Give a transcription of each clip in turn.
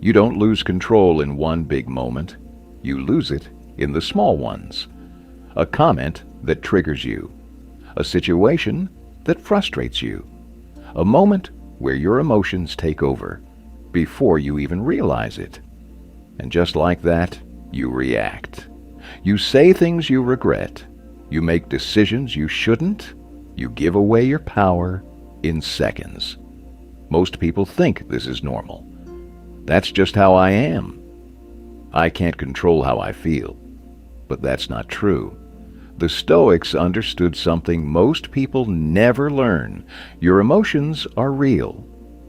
You don't lose control in one big moment. You lose it in the small ones. A comment that triggers you. A situation that frustrates you. A moment where your emotions take over before you even realize it. And just like that, you react. You say things you regret. You make decisions you shouldn't. You give away your power in seconds. Most people think this is normal. That's just how I am. I can't control how I feel. But that's not true. The Stoics understood something most people never learn. Your emotions are real,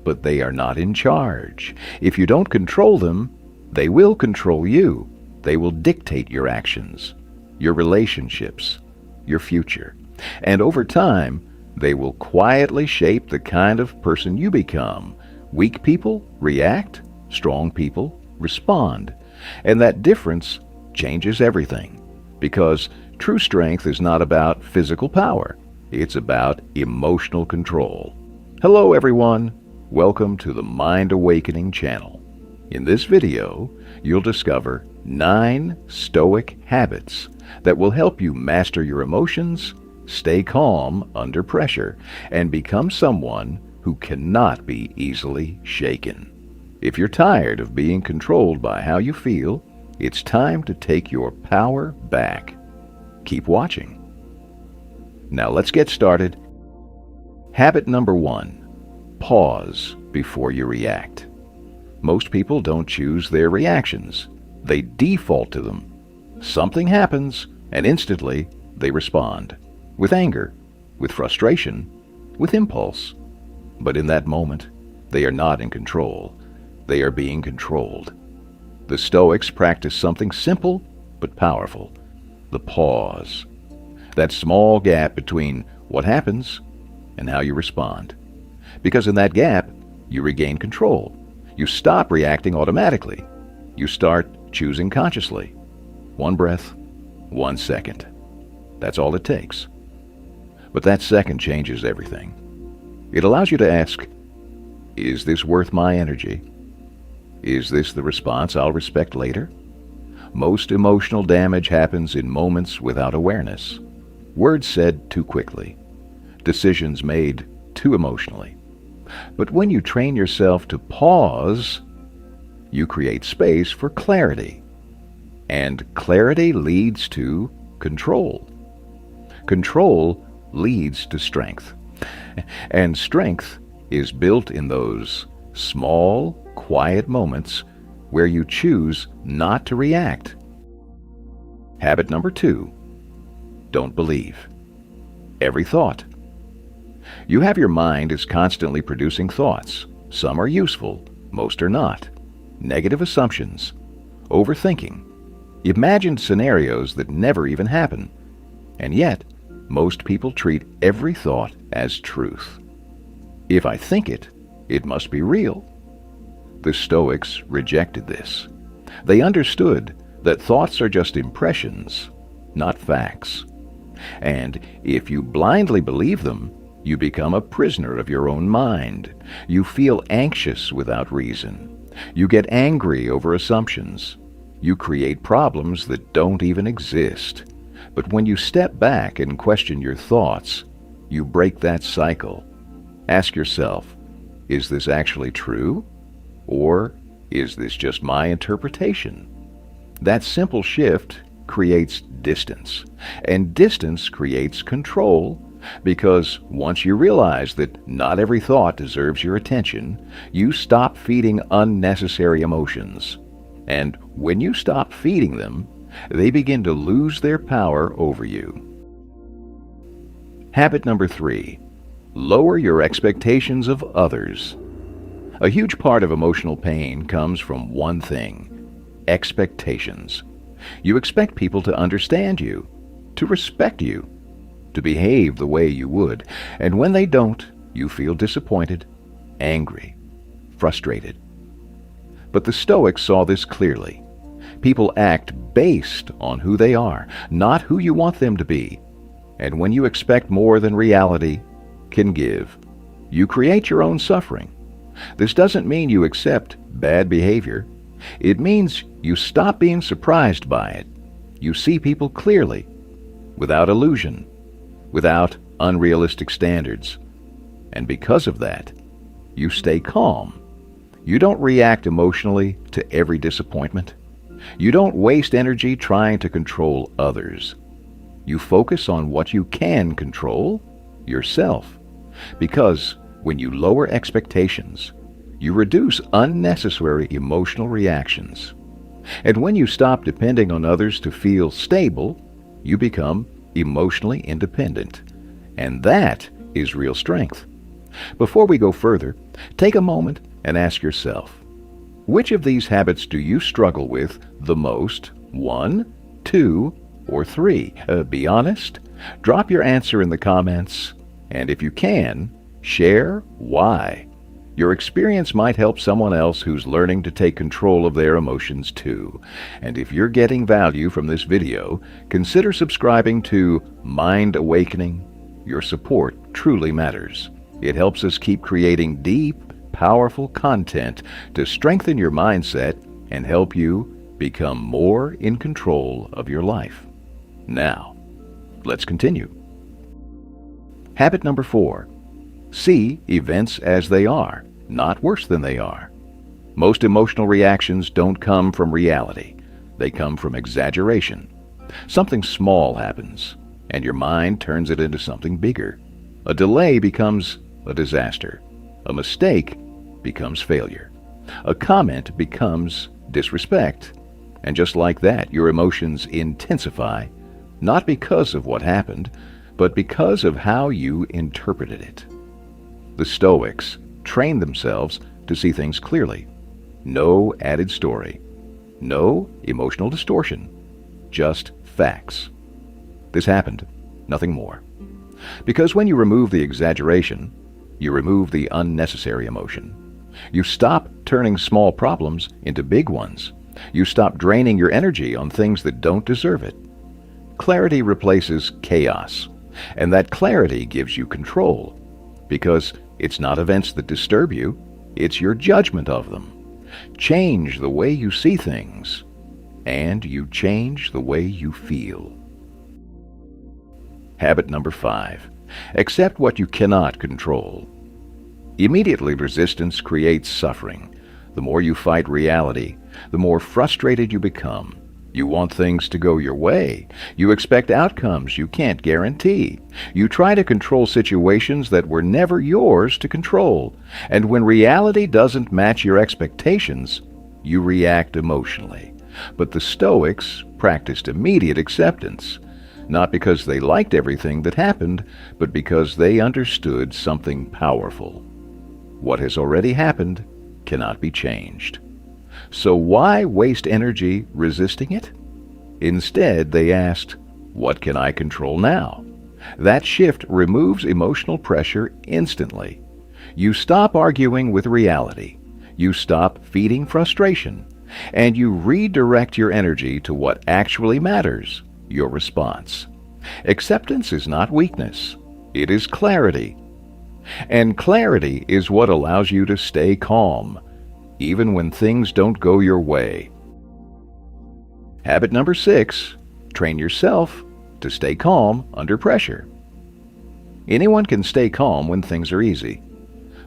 but they are not in charge. If you don't control them, they will control you. They will dictate your actions, your relationships, your future. And over time, they will quietly shape the kind of person you become. Weak people react, strong people respond. And that difference changes everything. Because true strength is not about physical power. It's about emotional control. Hello everyone. Welcome to the Mind Awakening channel. In this video, you'll discover 9 Stoic habits that will help you master your emotions, stay calm under pressure, and become someone who cannot be easily shaken. If you're tired of being controlled by how you feel, it's time to take your power back. Keep watching. Now let's get started. Habit number 1. Pause before you react. Most people don't choose their reactions. They default to them. Something happens, and instantly they respond. With anger, with frustration, with impulse. But in that moment, they are not in control. They are being controlled. The Stoics practice something simple but powerful. The pause. That small gap between what happens and how you respond. Because in that gap, you regain control. You stop reacting automatically. You start choosing consciously. 1 breath, 1 second. That's all it takes. But that second changes everything. It allows you to ask, is this worth my energy? Is this the response I'll respect later? Most emotional damage happens in moments without awareness. Words said too quickly. Decisions made too emotionally. But when you train yourself to pause, you create space for clarity. And clarity leads to control. Control leads to strength. And strength is built in those small, quiet moments where you choose not to react. Habit number 2. Don't believe every thought. You have your mind is constantly producing thoughts. Some are useful, most are not. Negative assumptions, overthinking, imagined scenarios that never even happen. And yet, most people treat every thought as truth. If I think it, it must be real. The Stoics rejected this. They understood that thoughts are just impressions, not facts. And if you blindly believe them, you become a prisoner of your own mind. You feel anxious without reason. You get angry over assumptions. You create problems that don't even exist. But when you step back and question your thoughts, you break that cycle. Ask yourself, is this actually true? Or is this just my interpretation? That simple shift creates distance. And distance creates control, because once you realize that not every thought deserves your attention, you stop feeding unnecessary emotions. And when you stop feeding them, they begin to lose their power over you. Habit number 3. Lower your expectations of others. A huge part of emotional pain comes from one thing: expectations. You expect people to understand you, to respect you, to behave the way you would, and when they don't, you feel disappointed, angry, frustrated. But the Stoics saw this clearly. People act based on who they are, not who you want them to be. And when you expect more than reality can give, you create your own suffering. This doesn't mean you accept bad behavior. It means you stop being surprised by it. You see people clearly, without illusion, without unrealistic standards. And because of that, you stay calm. You don't react emotionally to every disappointment. You don't waste energy trying to control others. You focus on what you can control, yourself. Because when you lower expectations, you reduce unnecessary emotional reactions. And when you stop depending on others to feel stable, you become emotionally independent. And that is real strength. Before we go further, take a moment and ask yourself, which of these habits do you struggle with the most? 1, 2, or 3? Be honest. Drop your answer in the comments. And if you can, share why. Your experience might help someone else who's learning to take control of their emotions too. And if you're getting value from this video, consider subscribing to Mind Awakening. Your support truly matters. It helps us keep creating deep, powerful content to strengthen your mindset and help you become more in control of your life. Now, let's continue. Habit number 4. See events as they are, not worse than they are. Most emotional reactions don't come from reality. They come from exaggeration. Something small happens, and your mind turns it into something bigger. A delay becomes a disaster. A mistake becomes failure. A comment becomes disrespect. And just like that, your emotions intensify, not because of what happened, but because of how you interpreted it. The Stoics trained themselves to see things clearly. No added story. No emotional distortion. Just facts. This happened, nothing more. Because when you remove the exaggeration, you remove the unnecessary emotion. You stop turning small problems into big ones. You stop draining your energy on things that don't deserve it. Clarity replaces chaos, and that clarity gives you control, because it's not events that disturb you, it's your judgment of them. Change the way you see things, and you change the way you feel. Habit number 5. Accept what you cannot control. Immediately, resistance creates suffering. The more you fight reality, the more frustrated you become. You want things to go your way. You expect outcomes you can't guarantee. You try to control situations that were never yours to control. And when reality doesn't match your expectations, you react emotionally. But the Stoics practiced immediate acceptance, not because they liked everything that happened, but because they understood something powerful. What has already happened cannot be changed. So why waste energy resisting it? Instead, they asked, what can I control now? That shift removes emotional pressure instantly. You stop arguing with reality. You stop feeding frustration. And you redirect your energy to what actually matters, your response. Acceptance is not weakness. It is clarity. And clarity is what allows you to stay calm, even when things don't go your way. Habit number 6. Train yourself to stay calm under pressure. Anyone can stay calm when things are easy,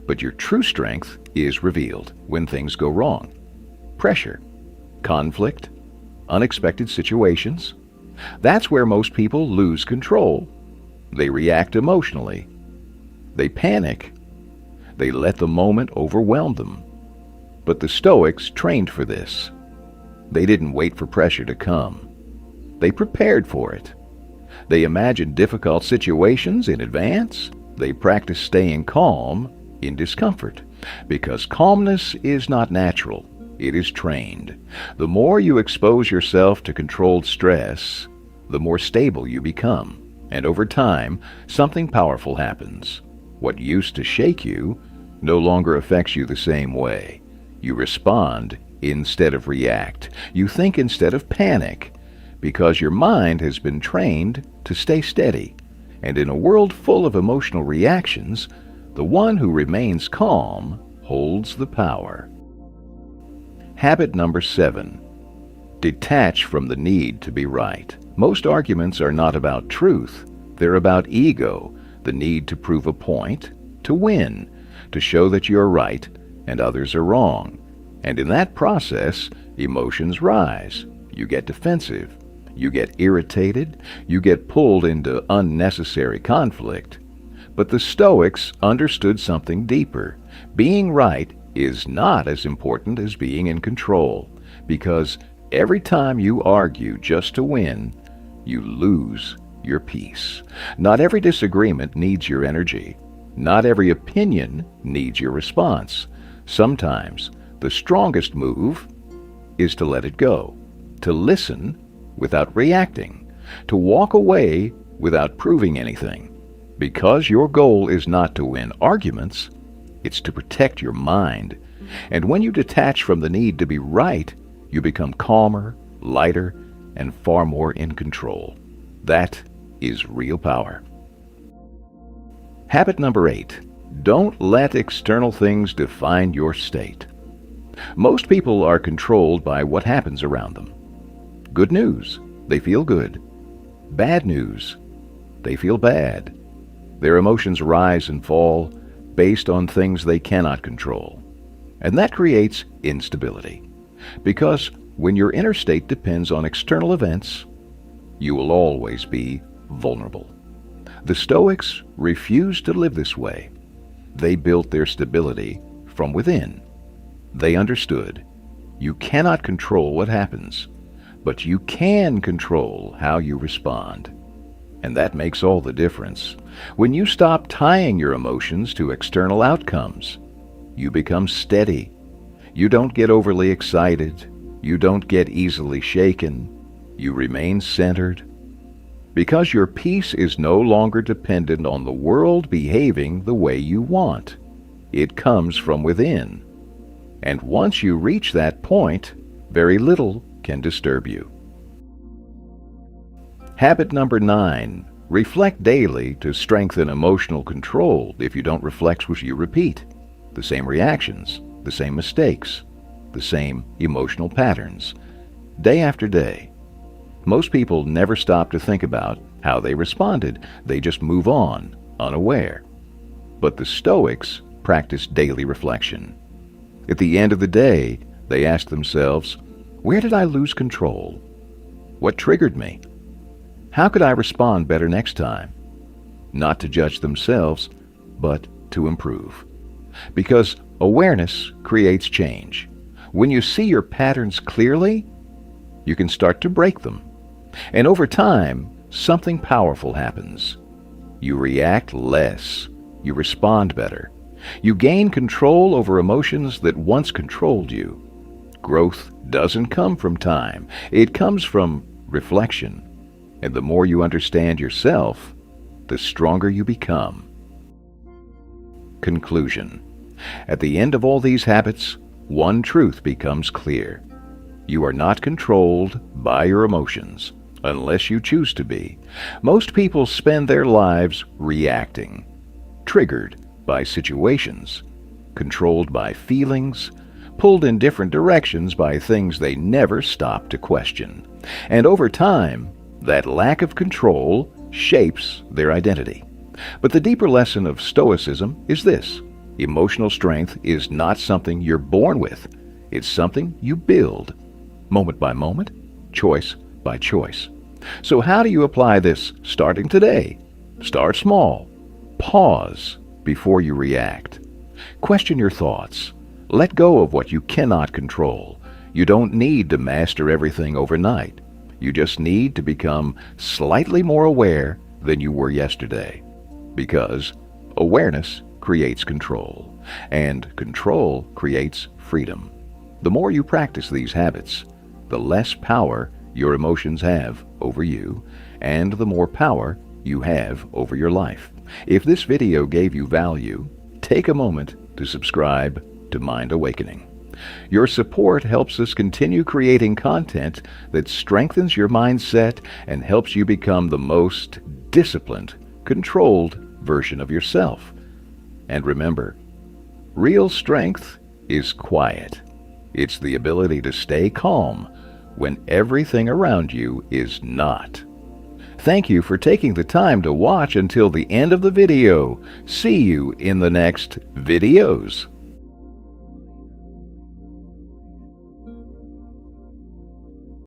but your true strength is revealed when things go wrong. Pressure, conflict, unexpected situations. That's where most people lose control. They react emotionally. They panic. They let the moment overwhelm them. But the Stoics trained for this. They didn't wait for pressure to come. They prepared for it. They imagined difficult situations in advance. They practiced staying calm in discomfort, because calmness is not natural. It is trained. The more you expose yourself to controlled stress, the more stable you become. And over time, something powerful happens. What used to shake you no longer affects you the same way. You respond instead of react. You think instead of panic, because your mind has been trained to stay steady. And in a world full of emotional reactions, the one who remains calm holds the power. Habit number 7. Detach from the need to be right. Most arguments are not about truth. They're about ego, the need to prove a point, to win, to show that you're right and others are wrong. And in that process, emotions rise. You get defensive. You get irritated. You get pulled into unnecessary conflict. But the Stoics understood something deeper. Being right is not as important as being in control, because every time you argue just to win, you lose your peace. Not every disagreement needs your energy. Not every opinion needs your response. Sometimes the strongest move is to let it go, to listen without reacting, to walk away without proving anything. Because your goal is not to win arguments, it's to protect your mind. And when you detach from the need to be right, you become calmer, lighter, and far more in control. That is real power. Habit number 8. Don't let external things define your state. Most people are controlled by what happens around them. Good news, they feel good. Bad news, they feel bad. Their emotions rise and fall based on things they cannot control. And that creates instability. Because when your inner state depends on external events, you will always be vulnerable. The Stoics refused to live this way. They built their stability from within. They understood you cannot control what happens, but you can control how you respond. And that makes all the difference. When you stop tying your emotions to external outcomes, you become steady. You don't get overly excited. You don't get easily shaken. You remain centered. Because your peace is no longer dependent on the world behaving the way you want. It comes from within. And once you reach that point, very little can disturb you. Habit number 9. Reflect daily to strengthen emotional control. If you don't reflect, you repeat the same reactions, the same mistakes, the same emotional patterns, day after day. Most people never stop to think about how they responded. They just move on, unaware. But the Stoics practice daily reflection. At the end of the day, they ask themselves, where did I lose control? What triggered me? How could I respond better next time? Not to judge themselves, but to improve. Because awareness creates change. When you see your patterns clearly, you can start to break them. And over time, something powerful happens. You react less. You respond better. You gain control over emotions that once controlled you. Growth doesn't come from time. It comes from reflection. And the more you understand yourself, the stronger you become. Conclusion. At the end of all these habits, one truth becomes clear. You are not controlled by your emotions, unless you choose to be. Most people spend their lives reacting, triggered by situations, controlled by feelings, pulled in different directions by things they never stop to question. And over time, that lack of control shapes their identity. But the deeper lesson of Stoicism is this: emotional strength is not something you're born with. It's something you build, moment by moment, choice by choice. So how do you apply this starting today? Start small. Pause before you react. Question your thoughts. Let go of what you cannot control. You don't need to master everything overnight. You just need to become slightly more aware than you were yesterday. Because awareness creates control, and control creates freedom. The more you practice these habits, the less power your emotions have over you, and the more power you have over your life. If this video gave you value, take a moment to subscribe to Mind Awakening. Your support helps us continue creating content that strengthens your mindset and helps you become the most disciplined, controlled version of yourself. And remember, Real strength is quiet. It's the ability to stay calm when everything around you is not. Thank you for taking the time to watch until the end of the video. See you in the next videos.